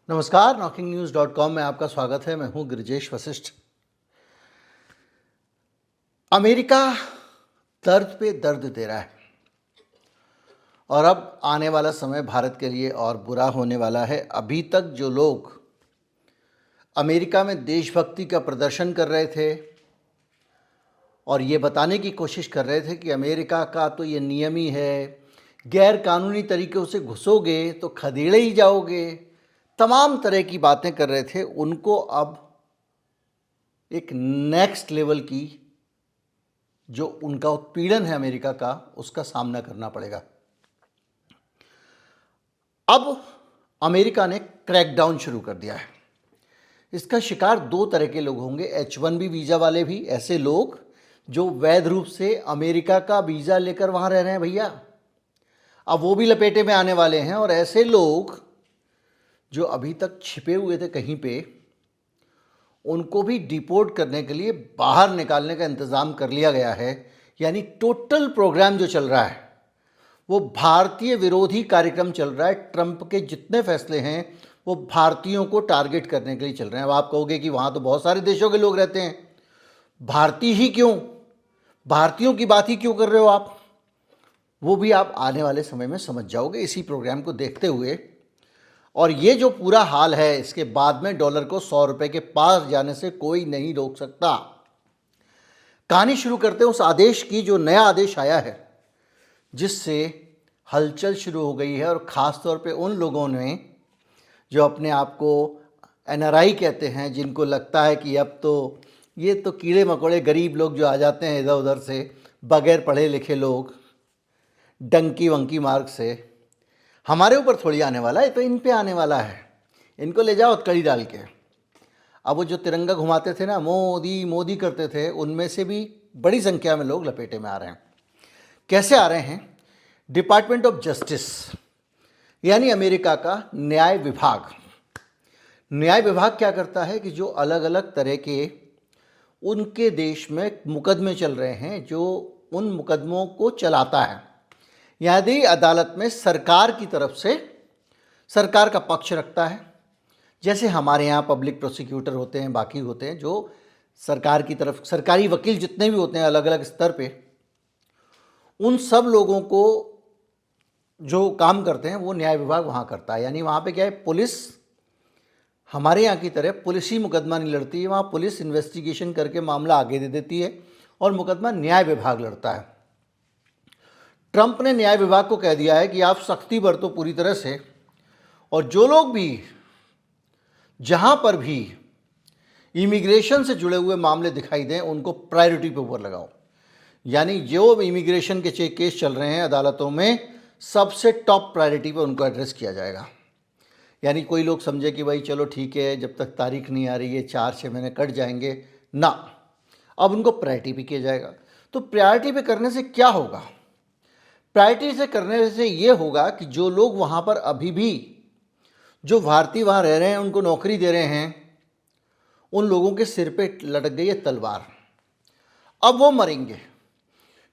नमस्कार, knocking-news.com में आपका स्वागत है। मैं हूं गिरिजेश वशिष्ठ। अमेरिका दर्द पे दर्द दे रहा है और अब आने वाला समय भारत के लिए और बुरा होने वाला है। अभी तक जो लोग अमेरिका में देशभक्ति का प्रदर्शन कर रहे थे और ये बताने की कोशिश कर रहे थे कि अमेरिका का तो ये नियम ही है, गैर कानूनी तरीक़ों से घुसोगे तो खदेड़े ही जाओगे, तमाम तरह की बातें कर रहे थे, उनको अब एक नेक्स्ट लेवल की जो उनका उत्पीड़न है अमेरिका का, उसका सामना करना पड़ेगा। अब अमेरिका ने क्रैकडाउन शुरू कर दिया है। इसका शिकार दो तरह के लोग होंगे। H1B वीज़ा वाले भी, ऐसे लोग जो वैध रूप से अमेरिका का वीज़ा लेकर वहाँ रह रहे हैं भैया, अब वो भी लपेटे में आने वाले हैं। और ऐसे लोग जो अभी तक छिपे हुए थे कहीं पे, उनको भी डिपोर्ट करने के लिए बाहर निकालने का इंतज़ाम कर लिया गया है। यानी टोटल प्रोग्राम जो चल रहा है वो भारतीय विरोधी कार्यक्रम चल रहा है। ट्रंप के जितने फैसले हैं वो भारतीयों को टारगेट करने के लिए चल रहे हैं। अब आप कहोगे कि वहाँ तो बहुत सारे देशों के लोग रहते हैं, भारतीय ही क्यों, भारतीयों की बात ही क्यों कर रहे हो आप? वो भी आप आने वाले समय में समझ जाओगे इसी प्रोग्राम को देखते हुए। और ये जो पूरा हाल है, इसके बाद में डॉलर को 100 रुपये के पार जाने से कोई नहीं रोक सकता। कहानी शुरू करते हैं उस आदेश की, जो नया आदेश आया है जिससे हलचल शुरू हो गई है। और ख़ास तौर पे उन लोगों ने जो अपने आप को NRI कहते हैं, जिनको लगता है कि अब तो ये तो कीड़े मकोड़े गरीब लोग जो आ जाते हैं इधर उधर से, बगैर पढ़े लिखे लोग, डंकी वंकी मार्ग से, हमारे ऊपर थोड़ी आने वाला है, तो इन पे आने वाला है, इनको ले जाओ हथकड़ी डाल के। अब वो जो तिरंगा घुमाते थे ना, मोदी मोदी करते थे, उनमें से भी बड़ी संख्या में लोग लपेटे में आ रहे हैं। कैसे आ रहे हैं? डिपार्टमेंट ऑफ जस्टिस यानी अमेरिका का न्याय विभाग। न्याय विभाग क्या करता है कि जो अलग अलग तरह के उनके देश में मुकदमे चल रहे हैं, जो उन मुकदमों को चलाता है, यदि अदालत में सरकार की तरफ से सरकार का पक्ष रखता है। जैसे हमारे यहाँ पब्लिक प्रोसिक्यूटर होते हैं, बाकी होते हैं जो सरकार की तरफ, सरकारी वकील जितने भी होते हैं अलग अलग स्तर पे, उन सब लोगों को जो काम करते हैं वो न्याय विभाग वहाँ करता है। यानी वहाँ पे क्या है, पुलिस हमारे यहाँ की तरह पुलिस ही मुकदमा नहीं लड़ती है, वहाँ पुलिस इन्वेस्टिगेशन करके मामला आगे दे देती है और मुकदमा न्याय विभाग लड़ता है। ट्रंप ने न्याय विभाग को कह दिया है कि आप सख्ती बरतो पूरी तरह से, और जो लोग भी जहाँ पर भी इमिग्रेशन से जुड़े हुए मामले दिखाई दें उनको प्रायोरिटी पे ऊपर लगाओ। यानी जो इमिग्रेशन के केस चल रहे हैं अदालतों में, सबसे टॉप प्रायोरिटी पे उनको एड्रेस किया जाएगा। यानी कोई लोग समझे कि भाई चलो ठीक है, जब तक तारीख नहीं आ रही है 4-6 महीने कट जाएंगे, ना, अब उनको प्रायोरिटी पे किया जाएगा। तो प्रायोरिटी पे करने से क्या होगा? प्रायोरिटी से करने से ये होगा कि जो लोग वहाँ पर अभी भी, जो भारतीय वहाँ रह रहे हैं, उनको नौकरी दे रहे हैं, उन लोगों के सिर पे लटक गई है तलवार। अब वो मरेंगे,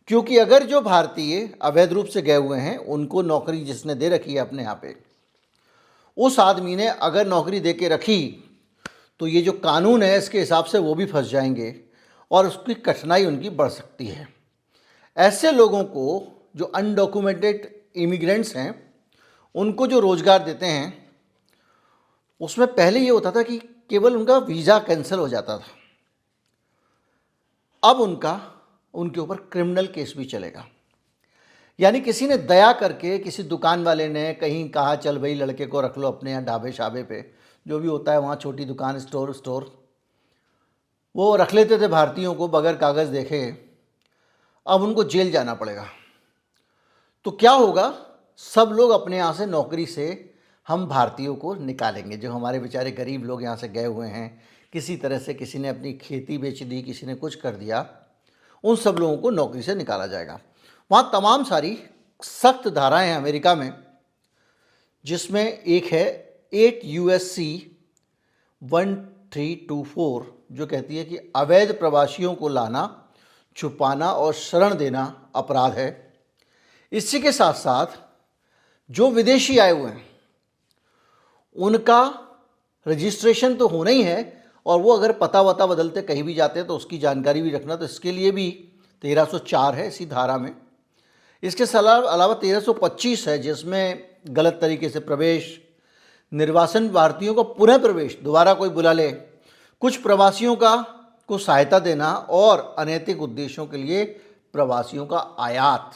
क्योंकि अगर जो भारतीय अवैध रूप से गए हुए हैं उनको नौकरी जिसने दे रखी है अपने यहाँ पे, उस आदमी ने अगर नौकरी दे के रखी तो ये जो कानून है इसके हिसाब से वो भी फंस जाएंगे और उसकी कठिनाई उनकी बढ़ सकती है। ऐसे लोगों को, जो अनडॉक्यूमेंटेड इमिग्रेंट्स हैं, उनको जो रोज़गार देते हैं, उसमें पहले ये होता था कि केवल उनका वीज़ा कैंसिल हो जाता था, अब उनके ऊपर क्रिमिनल केस भी चलेगा। यानी किसी ने दया करके, किसी दुकान वाले ने कहीं कहा चल भाई लड़के को रख लो अपने यहाँ ढाबे शाबे पे, जो भी होता है वहाँ, छोटी दुकान, स्टोर, वो रख लेते थे भारतीयों को बगैर कागज़ देखे, अब उनको जेल जाना पड़ेगा। तो क्या होगा, सब लोग अपने यहाँ से नौकरी से हम भारतीयों को निकालेंगे। जो हमारे बेचारे गरीब लोग यहाँ से गए हुए हैं, किसी तरह से किसी ने अपनी खेती बेच दी, किसी ने कुछ कर दिया, उन सब लोगों को नौकरी से निकाला जाएगा। वहाँ तमाम सारी सख्त धाराएं हैं अमेरिका में, जिसमें एक है 8 USC 1324 जो कहती है कि अवैध प्रवासियों को लाना, छुपाना और शरण देना अपराध है। इसी के साथ साथ जो विदेशी आए हुए हैं उनका रजिस्ट्रेशन तो होना ही है, और वो अगर पता वता बदलते कहीं भी जाते हैं तो उसकी जानकारी भी रखना, तो इसके लिए भी 1304 है इसी धारा में। इसके अलावा 1325 है जिसमें गलत तरीके से प्रवेश, निर्वासन भारतीयों को पुनः प्रवेश, दोबारा कोई बुला ले, कुछ प्रवासियों को सहायता देना और अनैतिक उद्देश्यों के लिए प्रवासियों का आयात,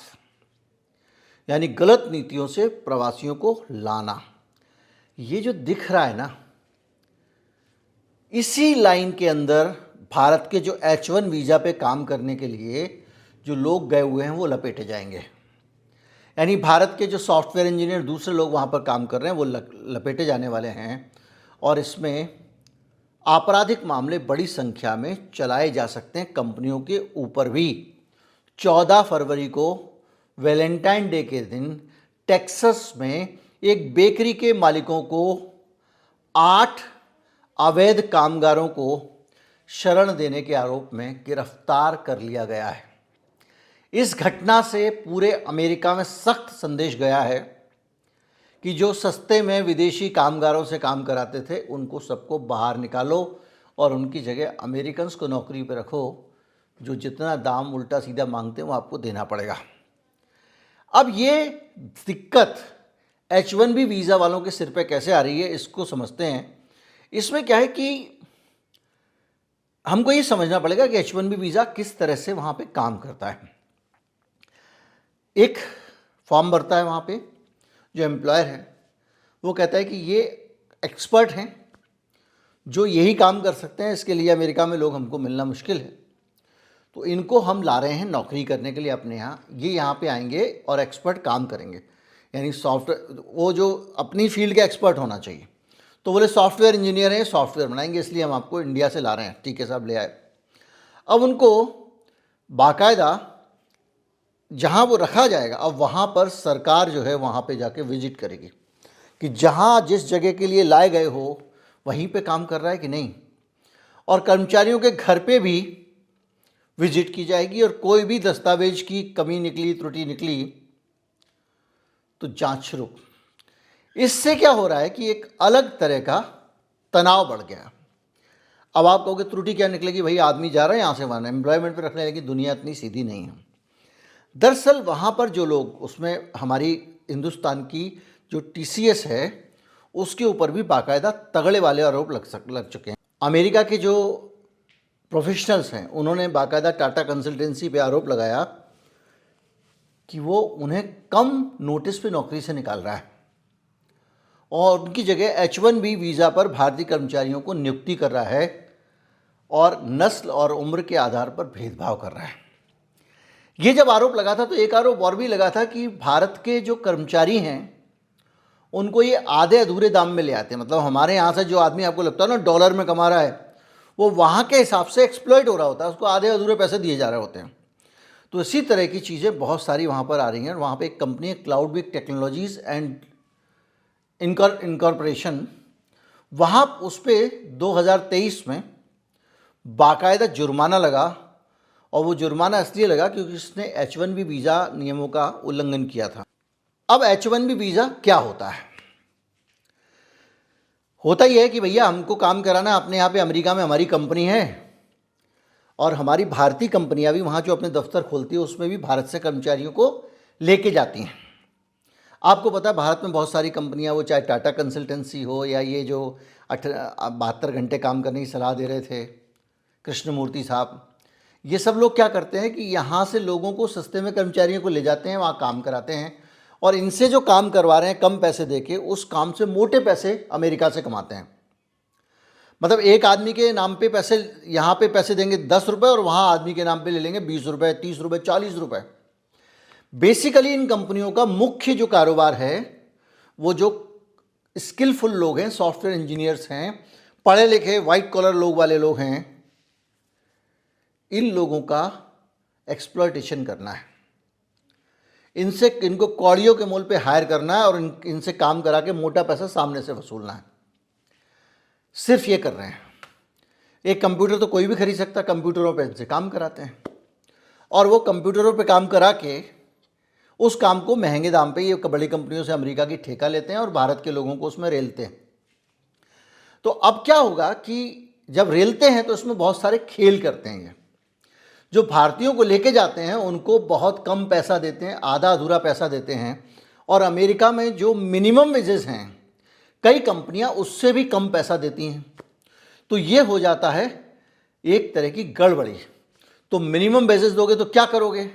यानी गलत नीतियों से प्रवासियों को लाना। ये जो दिख रहा है ना, इसी लाइन के अंदर भारत के जो H1 वीज़ा पे काम करने के लिए जो लोग गए हुए हैं वो लपेटे जाएंगे। यानी भारत के जो सॉफ्टवेयर इंजीनियर दूसरे लोग वहाँ पर काम कर रहे हैं वो लपेटे जाने वाले हैं, और इसमें आपराधिक मामले बड़ी संख्या में चलाए जा सकते हैं कंपनियों के ऊपर भी। 14 फरवरी को वैलेंटाइन डे के दिन टेक्सास में एक बेकरी के मालिकों को 8 अवैध कामगारों को शरण देने के आरोप में गिरफ्तार कर लिया गया है। इस घटना से पूरे अमेरिका में सख्त संदेश गया है कि जो सस्ते में विदेशी कामगारों से काम कराते थे उनको सबको बाहर निकालो और उनकी जगह अमेरिकन्स को नौकरी पर रखो, जो जितना दाम उल्टा सीधा मांगते हैं वो आपको देना पड़ेगा। अब ये दिक्कत H1B वीज़ा वालों के सिर पे कैसे आ रही है इसको समझते हैं। इसमें क्या है कि हमको ये समझना पड़ेगा कि H1B वीज़ा किस तरह से वहाँ पे काम करता है। एक फॉर्म भरता है वहाँ पे जो एम्प्लॉयर है, वो कहता है कि ये एक्सपर्ट हैं जो यही काम कर सकते हैं, इसके लिए अमेरिका में लोग हमको मिलना मुश्किल है, तो इनको हम ला रहे हैं नौकरी करने के लिए अपने यहाँ। ये यहाँ पे आएंगे और एक्सपर्ट काम करेंगे, यानी सॉफ्टवेयर, वो जो अपनी फील्ड के एक्सपर्ट होना चाहिए। तो बोले सॉफ्टवेयर इंजीनियर हैं, सॉफ्टवेयर बनाएंगे, इसलिए हम आपको इंडिया से ला रहे हैं। ठीक है साहब, ले आए। अब उनको बाकायदा जहाँ वो रखा जाएगा, अब वहाँ पर सरकार जो है वहाँ पे जाके विजिट करेगी कि जहाँ जिस जगह के लिए लाए गए हो वहीं पे काम कर रहा है कि नहीं, और कर्मचारियों के घर पे भी विजिट की जाएगी, और कोई भी दस्तावेज की कमी निकली, त्रुटि निकली तो जांच शुरू। इससे क्या हो रहा है कि एक अलग तरह का तनाव बढ़ गया। अब आप कहोगे त्रुटि क्या निकलेगी, भाई आदमी जा रहा है यहाँ से वहाँ एम्प्लॉयमेंट पे रखने लगी, दुनिया इतनी सीधी नहीं है। दरअसल वहाँ पर जो लोग, उसमें हमारी हिंदुस्तान की जो TCS है उसके ऊपर भी बाकायदा तगड़े वाले आरोप लग चुके हैं। अमेरिका के जो प्रोफेशनल्स हैं उन्होंने बाकायदा टाटा कंसल्टेंसी पे आरोप लगाया कि वो उन्हें कम नोटिस पे नौकरी से निकाल रहा है और उनकी जगह H1B वीज़ा पर भारतीय कर्मचारियों को नियुक्ति कर रहा है और नस्ल और उम्र के आधार पर भेदभाव कर रहा है। ये जब आरोप लगा था तो एक आरोप और भी लगा था कि भारत के जो कर्मचारी हैं उनको ये आधे अधूरे दाम में ले आते हैं। मतलब हमारे यहाँ से जो आदमी आपको लगता है ना डॉलर में कमा रहा है, वो वहाँ के हिसाब से एक्सप्लॉइट हो रहा होता है, उसको आधे अधूरे पैसे दिए जा रहे होते हैं। तो इसी तरह की चीज़ें बहुत सारी वहाँ पर आ रही हैं। वहाँ पर एक कंपनी है क्लाउडविक टेक्नोलॉजीज़ एंड इनकॉर्पोरेशन, वहाँ उस पर 2023 में बाकायदा जुर्माना लगा, और वो जुर्माना इसलिए लगा क्योंकि उसने H1B वीज़ा नियमों का उल्लंघन किया था। अब H1B वीज़ा क्या होता है? होता ही है कि भैया हमको काम कराना है अपने यहाँ पे, अमेरिका में हमारी कंपनी है और हमारी भारतीय कंपनियाँ भी वहाँ जो अपने दफ्तर खोलती है उसमें भी भारत से कर्मचारियों को लेके जाती हैं। आपको पता है भारत में बहुत सारी कंपनियाँ, वो चाहे टाटा कंसल्टेंसी हो या ये जो 72 घंटे काम करने की सलाह दे रहे थे कृष्णमूर्ति साहब, ये सब लोग क्या करते हैं कि यहाँ से लोगों को सस्ते में कर्मचारियों को ले जाते हैं, वहाँ काम कराते हैं, और इनसे जो काम करवा रहे हैं कम पैसे देके उस काम से मोटे पैसे अमेरिका से कमाते हैं। मतलब एक आदमी के नाम पे पैसे, यहाँ पे पैसे देंगे 10 रुपये और वहाँ आदमी के नाम पे ले लेंगे 20 रुपये, 30 रुपये, 40 रुपये। बेसिकली इन कंपनियों का मुख्य जो कारोबार है वो जो स्किलफुल लोग हैं, सॉफ्टवेयर इंजीनियर्स हैं, पढ़े लिखे वाइट कॉलर लोग वाले लोग हैं, इन लोगों का एक्सप्लॉयटेशन करना है। इनको कौड़ियों के मोल पे हायर करना है और इनसे काम करा के मोटा पैसा सामने से वसूलना है। सिर्फ ये कर रहे हैं। एक कंप्यूटर तो कोई भी खरीद सकता, कंप्यूटरों पे इनसे काम कराते हैं और वो कंप्यूटरों पे काम करा के उस काम को महंगे दाम पे ये बड़ी कंपनियों से अमेरिका की ठेका लेते हैं और भारत के लोगों को उसमें रेलते हैं। तो अब क्या होगा कि जब रेलते हैं तो इसमें बहुत सारे खेल करते हैं। ये जो भारतीयों को लेके जाते हैं उनको बहुत कम पैसा देते हैं, आधा अधूरा पैसा देते हैं, और अमेरिका में जो मिनिमम वेजेस हैं कई कंपनियां उससे भी कम पैसा देती हैं। तो ये हो जाता है एक तरह की गड़बड़ी। तो मिनिमम वेजेस दोगे तो क्या करोगे?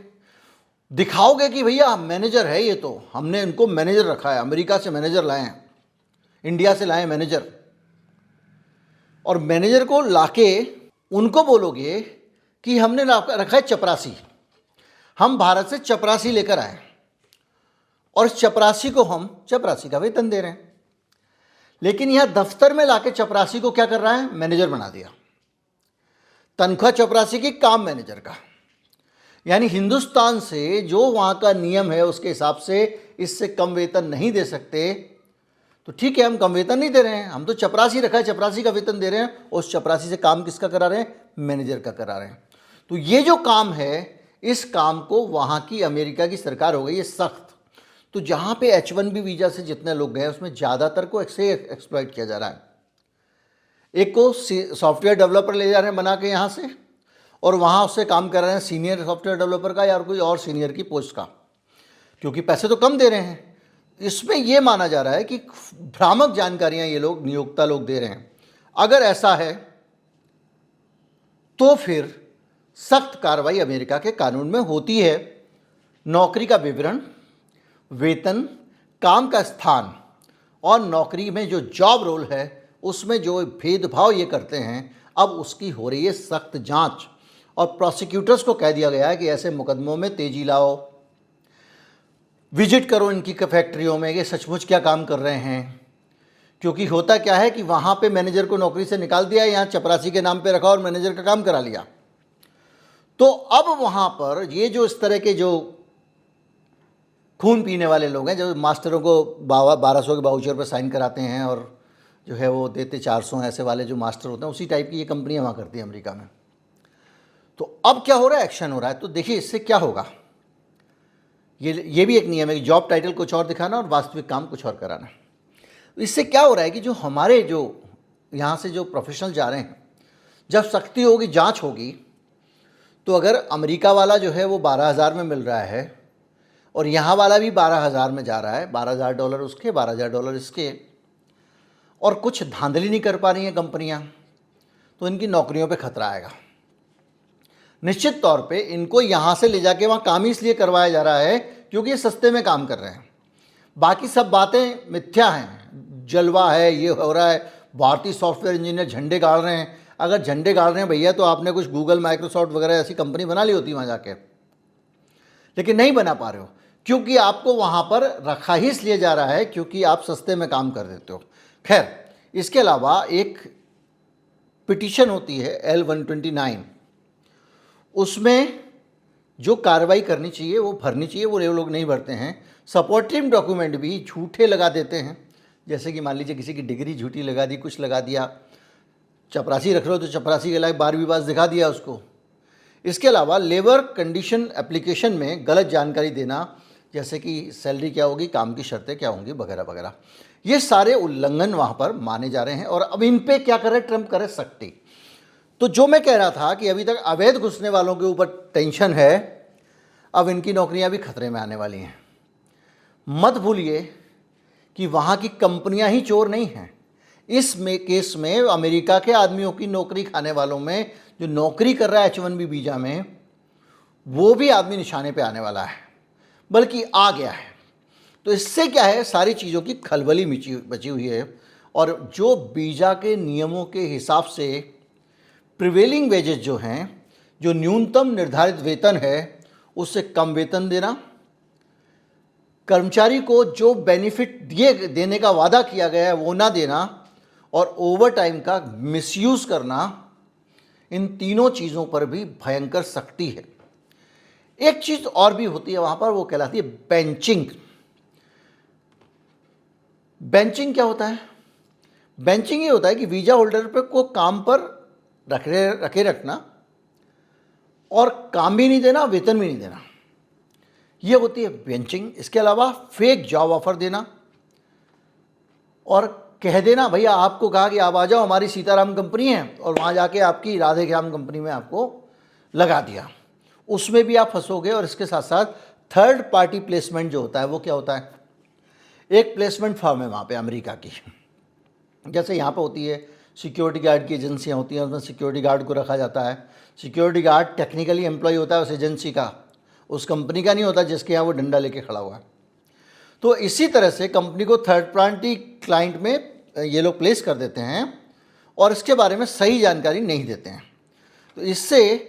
दिखाओगे कि भैया मैनेजर है, ये तो हमने इनको मैनेजर रखा है, अमेरिका से मैनेजर लाए हैं, इंडिया से लाए मैनेजर, और मैनेजर को लाके उनको बोलोगे कि हमने रखा है चपरासी, हम भारत से चपरासी लेकर आए और इस चपरासी को हम चपरासी का वेतन दे रहे हैं। लेकिन यहां दफ्तर में लाके चपरासी को क्या कर रहा है? मैनेजर बना दिया। तनख्वाह चपरासी की, काम मैनेजर का। यानी हिंदुस्तान से जो वहां का नियम है उसके हिसाब से इससे कम वेतन नहीं दे सकते, तो ठीक है, हम कम वेतन नहीं दे रहे हैं, हम तो चपरासी रखा है, चपरासी का वेतन दे रहे हैं, उस चपरासी से काम किसका करा रहे हैं? मैनेजर का करा रहे हैं। तो ये जो काम है, इस काम को वहां की अमेरिका की सरकार हो गई है सख्त। तो जहां पे H1B वीजा से जितने लोग गए उसमें ज़्यादातर को एक्सप्लॉइट किया जा रहा है। एक को सॉफ्टवेयर डेवलपर ले जा रहे हैं बना के यहाँ से, और वहाँ उससे काम कर रहे हैं सीनियर सॉफ्टवेयर डेवलपर का या कोई और सीनियर की पोस्ट का, क्योंकि पैसे तो कम दे रहे हैं। इसमें यह माना जा रहा है कि भ्रामक जानकारियां ये लोग नियोक्ता लोग दे रहे हैं। अगर ऐसा है तो फिर सख्त कार्रवाई अमेरिका के कानून में होती है। नौकरी का विवरण, वेतन, काम का स्थान और नौकरी में जो जॉब रोल है उसमें जो भेदभाव ये करते हैं, अब उसकी हो रही है सख्त जांच। और प्रोसिक्यूटर्स को कह दिया गया है कि ऐसे मुकदमों में तेजी लाओ, विजिट करो इनकी फैक्ट्रियों में, ये सचमुच क्या काम कर रहे हैं। क्योंकि होता क्या है कि वहाँ पे मैनेजर को नौकरी से निकाल दिया, यहाँ चपरासी के नाम पे रखा और मैनेजर का काम करा लिया। तो अब वहाँ पर ये जो इस तरह के जो खून पीने वाले लोग हैं, जो मास्टरों को 1200 के बाउचर पर साइन कराते हैं और जो है वो देते 400, ऐसे वाले जो मास्टर होते हैं, उसी टाइप की ये कंपनियाँ वहाँ करती हैं अमेरिका में। तो अब क्या हो रहा है? एक्शन हो रहा है। तो देखिए इससे क्या होगा। ये भी एक नियम है कि जॉब टाइटल कुछ और दिखाना और वास्तविक काम कुछ और कराना। इससे क्या हो रहा है कि जो हमारे जो यहाँ से जो प्रोफेशनल जा रहे हैं, जब सख्ती होगी, जांच होगी, तो अगर अमेरिका वाला जो है वो 12,000 में मिल रहा है और यहाँ वाला भी 12,000 में जा रहा है, $12,000 उसके, $12,000 इसके, और कुछ धांधली नहीं कर पा रही हैं कंपनियाँ, तो इनकी नौकरियों पे खतरा आएगा। निश्चित तौर पे इनको यहाँ से ले जाके वहाँ काम ही इसलिए करवाया जा रहा है क्योंकि ये सस्ते में काम कर रहे हैं। बाकी सब बातें मिथ्या हैं, जलवा है, ये हो रहा है, भारतीय सॉफ्टवेयर इंजीनियर झंडे गाड़ रहे हैं। अगर झंडे गाड़ रहे हैं भैया तो आपने कुछ गूगल, माइक्रोसॉफ्ट वगैरह ऐसी कंपनी बना ली होती वहाँ जाके, लेकिन नहीं बना पा रहे हो क्योंकि आपको वहाँ पर रखा ही इसलिए जा रहा है क्योंकि आप सस्ते में काम कर देते हो। खैर, इसके अलावा एक पिटीशन होती है L-129, उसमें जो कार्रवाई करनी चाहिए वो भरनी चाहिए, वो लोग नहीं भरते हैं। सपोर्टिव डॉक्यूमेंट भी झूठे लगा देते हैं, जैसे कि मान लीजिए किसी की डिग्री झूठी लगा दी, कुछ लगा दिया, चपरासी रख रहे हो तो चपरासी के लायक 12वीं पास दिखा दिया उसको। इसके अलावा लेबर कंडीशन एप्लीकेशन में गलत जानकारी देना, जैसे कि सैलरी क्या होगी, काम की शर्तें क्या होंगी, वगैरह वगैरह, ये सारे उल्लंघन वहाँ पर माने जा रहे हैं। और अब इन पे क्या करे ट्रम्प? करे सख्ती। तो जो मैं कह रहा था कि अभी तक अवैध घुसने वालों के ऊपर टेंशन है, अब इनकी नौकरियां भी खतरे में आने वाली हैं। मत भूलिए कि वहाँ की कंपनियां ही चोर नहीं हैं। इस केस में अमेरिका के आदमियों की नौकरी खाने वालों में जो नौकरी कर रहा है H-1B वीजा में, वो भी आदमी निशाने पे आने वाला है, बल्कि आ गया है। तो इससे क्या है, सारी चीज़ों की खलबली बची हुई है। और जो वीजा के नियमों के हिसाब से प्रिवेलिंग वेजेस जो हैं, जो न्यूनतम निर्धारित वेतन है उससे कम वेतन देना, कर्मचारी को जो बेनिफिट देने का वादा किया गया है वो ना देना, और ओवर टाइम का मिसयूज़ करना, इन तीनों चीज़ों पर भी भयंकर सख्ती है। एक चीज़ और भी होती है वहाँ पर, वो कहलाती है बेंचिंग। बेंचिंग क्या होता है? बेंचिंग ये होता है कि वीज़ा होल्डर पे को काम पर रखे रखना और काम भी नहीं देना, वेतन भी नहीं देना, ये होती है बेंचिंग। इसके अलावा फेक जॉब ऑफर देना और कह देना भैया आपको कहा कि आप आ जाओ, हमारी सीताराम कंपनी है, और वहाँ जाके आपकी राधे श्याम कंपनी में आपको लगा दिया, उसमें भी आप फंसोगे। और इसके साथ साथ थर्ड पार्टी प्लेसमेंट जो होता है वो क्या होता है, एक प्लेसमेंट फर्म है वहाँ पे अमेरिका की, जैसे यहाँ पे होती है सिक्योरिटी गार्ड की एजेंसियाँ होती हैं, उसमें सिक्योरिटी गार्ड को रखा जाता है। सिक्योरिटी गार्ड टेक्निकली एम्प्लॉय होता है उस एजेंसी का, उस कंपनी का नहीं होता जिसके यहाँ वो डंडा लेके खड़ा हुआ है। तो इसी तरह से कंपनी को थर्ड पार्टी क्लाइंट में ये लोग प्लेस कर देते हैं और इसके बारे में सही जानकारी नहीं देते हैं। तो इससे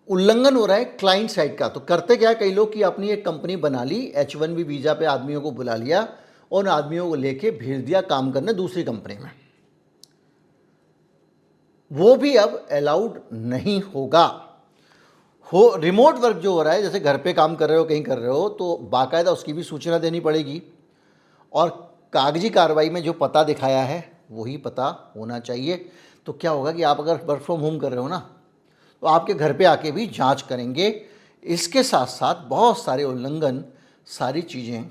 उल्लंघन हो रहा है क्लाइंट साइड का। तो करते क्या है कई लोग कि अपनी एक कंपनी बना ली, H1B वीज़ा पे आदमियों को बुला लिया और उन आदमियों को लेके भेज दिया काम करने दूसरी कंपनी में। वो भी अब अलाउड नहीं होगा। रिमोट वर्क जो हो रहा है, जैसे घर पे काम कर रहे हो, कहीं कर रहे हो, तो बाकायदा उसकी भी सूचना देनी पड़ेगी और कागजी कार्रवाई में जो पता दिखाया है वही पता होना चाहिए। तो क्या होगा कि आप अगर वर्क फ्रॉम होम कर रहे हो ना, तो आपके घर पे आके भी जांच करेंगे। इसके साथ साथ बहुत सारे उल्लंघन, सारी चीज़ें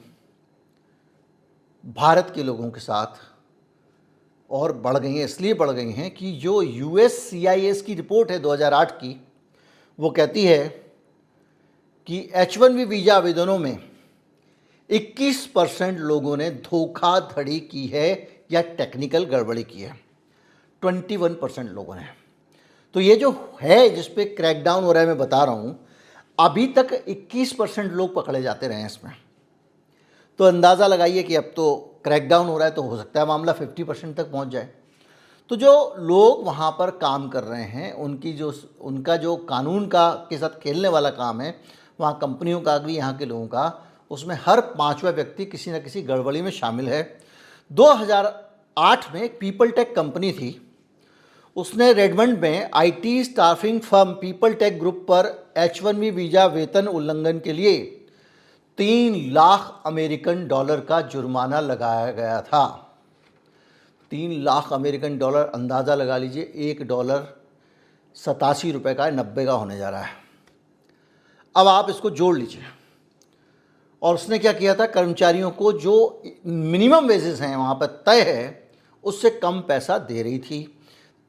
भारत के लोगों के साथ और बढ़ गई हैं। इसलिए बढ़ गई हैं कि जो USCIS की रिपोर्ट है 2008 की, वो कहती है कि H1B वीज़ा आवेदनों में 21% लोगों ने धोखाधड़ी की है या टेक्निकल गड़बड़ी की है, 21% लोगों ने। तो ये जो है जिस पे क्रैकडाउन हो रहा है, मैं बता रहा हूँ, अभी तक 21% लोग पकड़े जाते रहे हैं इसमें। तो अंदाज़ा लगाइए कि अब तो क्रैकडाउन हो रहा है, तो हो सकता है मामला 50% तक पहुँच जाए। तो जो लोग वहाँ पर काम कर रहे हैं, उनका जो कानून का के साथ खेलने वाला काम है, वहाँ कंपनियों का भी, यहाँ के लोगों का, उसमें हर 5वां व्यक्ति किसी न किसी गड़बड़ी में शामिल है। 2008 में एक पीपल टेक कंपनी थी, उसने रेडमंड में IT staffing firm People Tech Group पर H1B वीज़ा वेतन उल्लंघन के लिए $3 लाख अमेरिकन डॉलर का जुर्माना लगाया गया था। $3 लाख अमेरिकन डॉलर, अंदाज़ा लगा लीजिए $1 87 रुपये का है, 90 का होने जा रहा है। अब आप इसको जोड़ लीजिए। और उसने क्या किया था, कर्मचारियों को जो मिनिमम वेजेस हैं वहाँ पर तय है, उससे कम पैसा दे रही थी।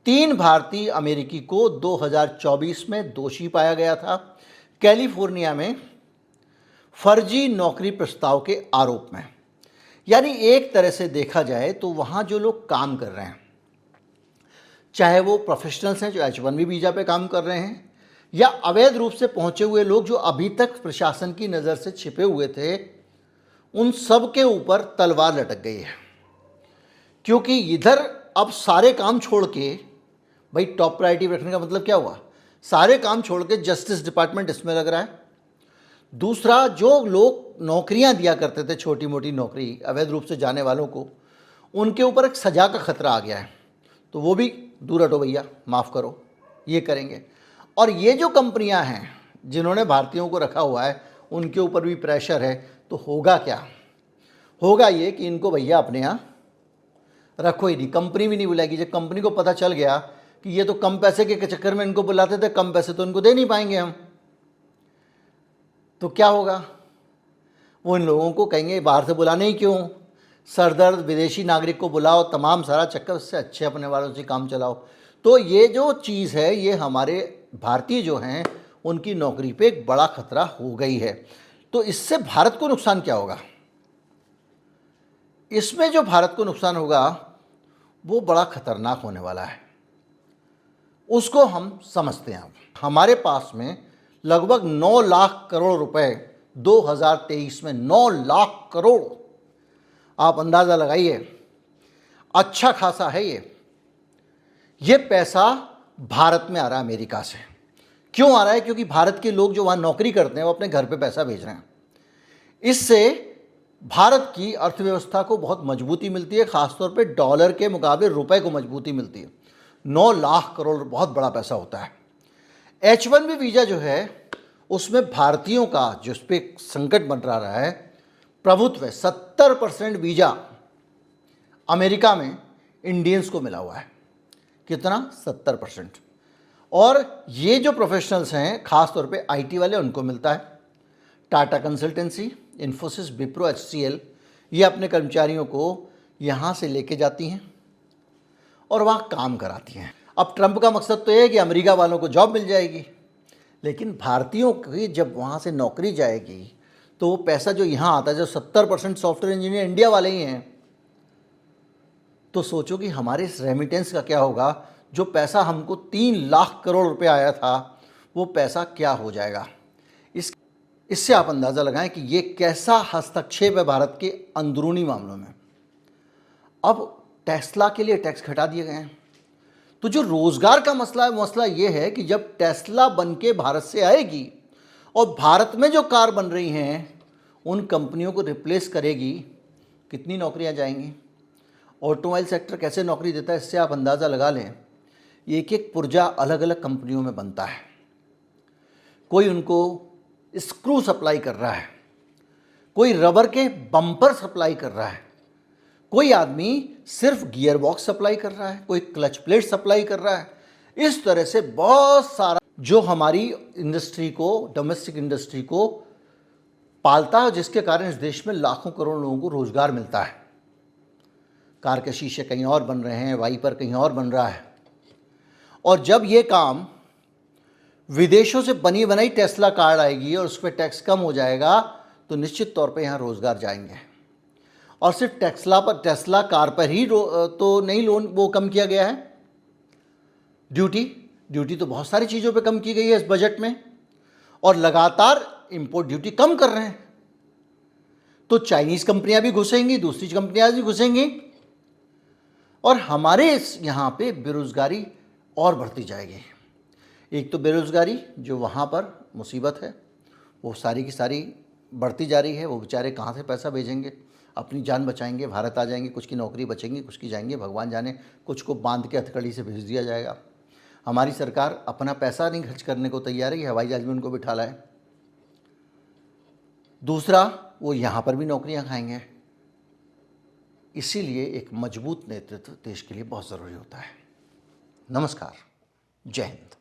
3 भारतीय अमेरिकी को 2024 में दोषी पाया गया था कैलिफोर्निया में फर्जी नौकरी प्रस्ताव के आरोप में। यानी एक तरह से देखा जाए तो वहाँ जो लोग काम कर रहे हैं, चाहे वो प्रोफेशनल्स हैं जो H1B वीज़ा पे काम कर रहे हैं, या अवैध रूप से पहुँचे हुए लोग जो अभी तक प्रशासन की नज़र से छिपे हुए थे, उन सब के ऊपर तलवार लटक गई है। क्योंकि इधर अब सारे काम छोड़ के, भाई टॉप प्रायोरिटी रखने का मतलब क्या हुआ, सारे काम छोड़ के जस्टिस डिपार्टमेंट इसमें लग रहा है। दूसरा, जो लोग नौकरियां दिया करते थे, छोटी मोटी नौकरी अवैध रूप से जाने वालों को, उनके ऊपर एक सज़ा का खतरा आ गया है। तो वो भी दूर हटो भैया, माफ़ करो, ये करेंगे। और ये जो कंपनियां हैं जिन्होंने भारतीयों को रखा हुआ है, उनके ऊपर भी प्रेशर है। तो होगा क्या, होगा ये कि इनको भैया अपने यहाँ रखो ही नहीं, कंपनी भी नहीं बुलाएगी। जब कंपनी को पता चल गया कि ये तो कम पैसे के चक्कर में इनको बुलाते थे, कम पैसे तो इनको दे नहीं पाएंगे हम, तो क्या होगा, वो इन लोगों को कहेंगे बाहर से बुलाने ही क्यों, सरदर्द विदेशी नागरिक को बुलाओ, तमाम सारा चक्कर, उससे अच्छे अपने वालों से काम चलाओ। तो ये जो चीज़ है, ये हमारे भारतीय जो हैं उनकी नौकरी पे एक बड़ा खतरा हो गई है। तो इससे भारत को नुकसान क्या होगा, इसमें जो भारत को नुकसान होगा वो बड़ा खतरनाक होने वाला है। उसको हम समझते हैं। अब हमारे पास में लगभग 9 लाख करोड़ रुपए 2023 में, 9 लाख करोड़, आप अंदाज़ा लगाइए, अच्छा खासा है ये पैसा भारत में आ रहा है अमेरिका से। क्यों आ रहा है, क्योंकि भारत के लोग जो वहाँ नौकरी करते हैं वो अपने घर पे पैसा भेज रहे हैं। इससे भारत की अर्थव्यवस्था को बहुत मजबूती मिलती है, ख़ासतौर पे डॉलर के मुकाबले रुपए को मजबूती मिलती है। 9 लाख करोड़ बहुत बड़ा पैसा होता है। H1B वीज़ा जो है उसमें भारतीयों का जिस पे संकट बन रहा है, प्रभुत्व है। 70% वीज़ा अमेरिका में इंडियंस को मिला हुआ है। कितना, 70%। और ये जो प्रोफेशनल्स हैं, ख़ास तौर पे IT वाले, उनको मिलता है। टाटा कंसल्टेंसी, इन्फोसिस, विप्रो, HCL, ये अपने कर्मचारियों को यहाँ से लेके जाती हैं और वहाँ काम कराती हैं। अब ट्रंप का मकसद तो ये है कि अमेरिका वालों को जॉब मिल जाएगी, लेकिन भारतीयों की जब वहाँ से नौकरी जाएगी तो वो पैसा जो यहाँ आता है, जो 70% सॉफ्टवेयर इंजीनियर इंडिया वाले ही हैं, तो सोचो कि हमारे इस रेमिटेंस का क्या होगा। जो पैसा हमको 3 लाख करोड़ रुपए आया था वो पैसा क्या हो जाएगा। इससे आप अंदाज़ा लगाएं कि ये कैसा हस्तक्षेप है भारत के अंदरूनी मामलों में। अब टेस्ला के लिए टैक्स घटा दिए गए हैं, तो जो रोज़गार का मसला है, मसला ये है कि जब टेस्ला बन के भारत से आएगी और भारत में जो कार बन रही हैं उन कंपनियों को रिप्लेस करेगी, कितनी नौकरियां जाएंगी। ऑटोमोबाइल सेक्टर कैसे नौकरी देता है, इससे आप अंदाज़ा लगा लें। एक एक पुर्जा अलग अलग कंपनियों में बनता है। कोई उनको स्क्रू सप्लाई कर रहा है, कोई रबर के बम्पर सप्लाई कर रहा है, कोई आदमी सिर्फ गियर बॉक्स सप्लाई कर रहा है, कोई क्लच प्लेट सप्लाई कर रहा है। इस तरह से बहुत सारा जो हमारी इंडस्ट्री को, डोमेस्टिक इंडस्ट्री को पालता है, जिसके कारण इस देश में लाखों करोड़ लोगों को रोजगार मिलता है। कार के शीशे कहीं और बन रहे हैं, वाइपर कहीं और बन रहा है। और जब ये काम विदेशों से बनी बनाई टेस्ला कार आएगी और उस पर टैक्स कम हो जाएगा तो निश्चित तौर पे यहाँ रोजगार जाएंगे। और सिर्फ टेस्ला कार पर ही तो नहीं लोन वो कम किया गया है, ड्यूटी तो बहुत सारी चीज़ों पे कम की गई है इस बजट में, और लगातार इंपोर्ट ड्यूटी कम कर रहे हैं। तो चाइनीज़ कंपनियां भी घुसेंगी, दूसरी कंपनियां भी घुसेंगी और हमारे यहाँ पे बेरोज़गारी और बढ़ती जाएगी। एक तो बेरोज़गारी जो वहाँ पर मुसीबत है वो सारी की सारी बढ़ती जा रही है। वो बेचारे कहाँ से पैसा भेजेंगे, अपनी जान बचाएंगे, भारत आ जाएंगे, कुछ की नौकरी बचेंगी, कुछ की जाएंगे भगवान जाने, कुछ को बांध के हथकड़ी से भेज दिया जाएगा। हमारी सरकार अपना पैसा नहीं खर्च करने को तैयार है, हवाई जहाज में उनको बिठा लाए। दूसरा, वो यहाँ पर भी नौकरियाँ खाएंगे। इसीलिए एक मजबूत नेतृत्व देश के लिए बहुत ज़रूरी होता है। नमस्कार, जय हिंद।